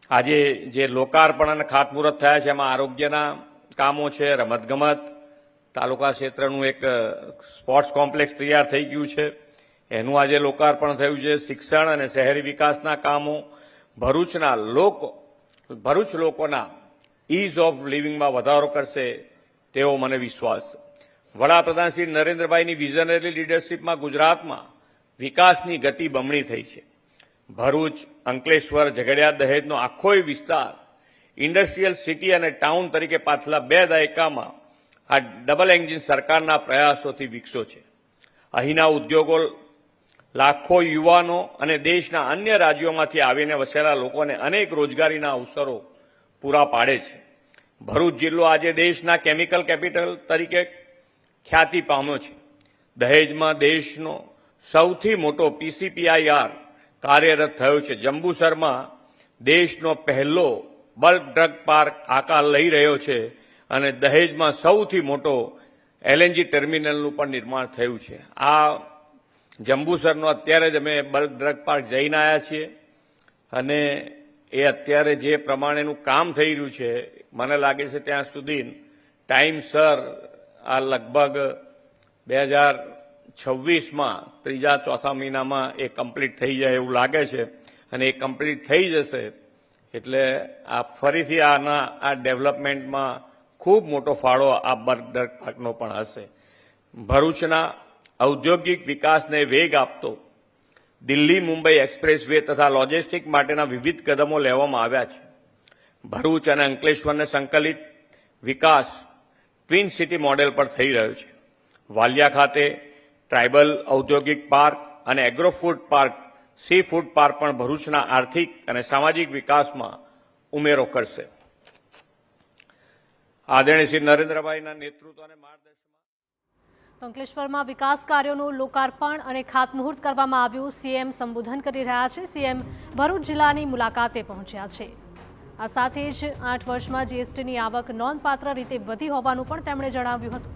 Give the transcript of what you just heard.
આજે જે લોકાર્પણ અને ખાતમુહૂર્ત થયા છે એમાં આરોગ્યના કામો છે, રમતગમત, તાલુકા ક્ષેત્રનું એક સ્પોર્ટ્સ કોમ્પ્લેક્સ તૈયાર થઈ ગયું છે, એનું આજે લોકાર્પણ થયું છે. શિક્ષણ અને શહેરી વિકાસના કામો, ભરૂચ લોકોના ઇઝ ઓફ લિવિંગમાં વધારો કરશે તેવો મને વિશ્વાસ છે. વડાપ્રધાન શ્રી નરેન્દ્રભાઈની વિઝનરી લીડરશીપમાં ગુજરાતમાં વિકાસની ગતિ બમણી થઈ છે. ભરૂચ, અંકલેશ્વર, ઝઘડિયા, દહેજનો આખોય વિસ્તાર ઇન્ડસ્ટ્રીયલ સિટી અને ટાઉન તરીકે પાછલા 2 દાયકામાં આ ડબલ એન્જિન સરકારના પ્રયાસોથી વિકસ્યો છે. અહીંના ઉદ્યોગો લાખો યુવાનો અને દેશના અન્ય રાજ્યોમાંથી આવીને વસેલા લોકોને અનેક રોજગારીના અવસરો પૂરા પાડે છે. ભરૂચ જિલ્લો આજે દેશના કેમિકલ કેપિટલ તરીકે ખ્યાતિ પામ્યો છે. દહેજમાં દેશનો સૌથી મોટો PCPIR કાર્યરત થયો છે. જંબુસરમાં દેશનો પહેલો બલ્ક ડ્રગ પાર્ક આકાર લઈ રહ્યો છે અને દહેજમાં સૌથી મોટો LNG ટર્મિનલનું પણ નિર્માણ થયું છે. આ જંબુસરનો અત્યારે જ અમે બલ્ક ડ્રગ પાર્ક જઈને આવ્યા છીએ અને એ અત્યારે જે પ્રમાણેનું કામ થઈ રહ્યું છે, મને લાગે છે ત્યાં સુધી ટાઈમસર આ લગભગ 2026માં 3-4 મહિનામાં એ કમ્પ્લીટ થઈ જાય એવું લાગે છે અને એ કમ્પ્લીટ થઈ જશે એટલે આ ફરીથી આ ડેવલપમેન્ટમાં ખૂબ મોટો ફાળો આ બલ્ક ડ્રગ પાર્કનો પણ હશે. ભરૂચના ઔદ્યોગિક વિકાસને વેગ આપતો દિલ્હી મુંબઈ એક્સપ્રેસ વે તથા લોજિસ્ટિક માટેના વિવિધ કદમો લેવામાં આવ્યા છે. ભરૂચ અને અંકલેશ્વરને સંકલિત વિકાસ ટ્વિન સિટી મોડેલ પર થઈ રહ્યો છે. વાલિયા ખાતે ટ્રાઇબલ ઔદ્યોગિક પાર્ક અને agro food park, C food park પણ ભરૂચના આર્થિક અને સામાજિક વિકાસમાં ઉમેરો કરશે. આદરણીય શ્રી નરેન્દ્રભાઈના નેતૃત્વ અને માર્ગદર્શનમાં અંકલેશ્વરમાં વિકાસ કાર્યોનું લોકાર્પણ અને ખાતમુહૂર્ત કરવામાં આવ્યું. સીએમ સંબોધન કરી રહ્યા છે. સીએમ ભરૂચ જિલ્લાની મુલાકાતે પહોંચ્યા છે. આ સાથે જ 8 વર્ષમાં જીએસટીની આવક નોંધપાત્ર રીતે વધી હોવાનું પણ તેમણે જણાવ્યું હતું.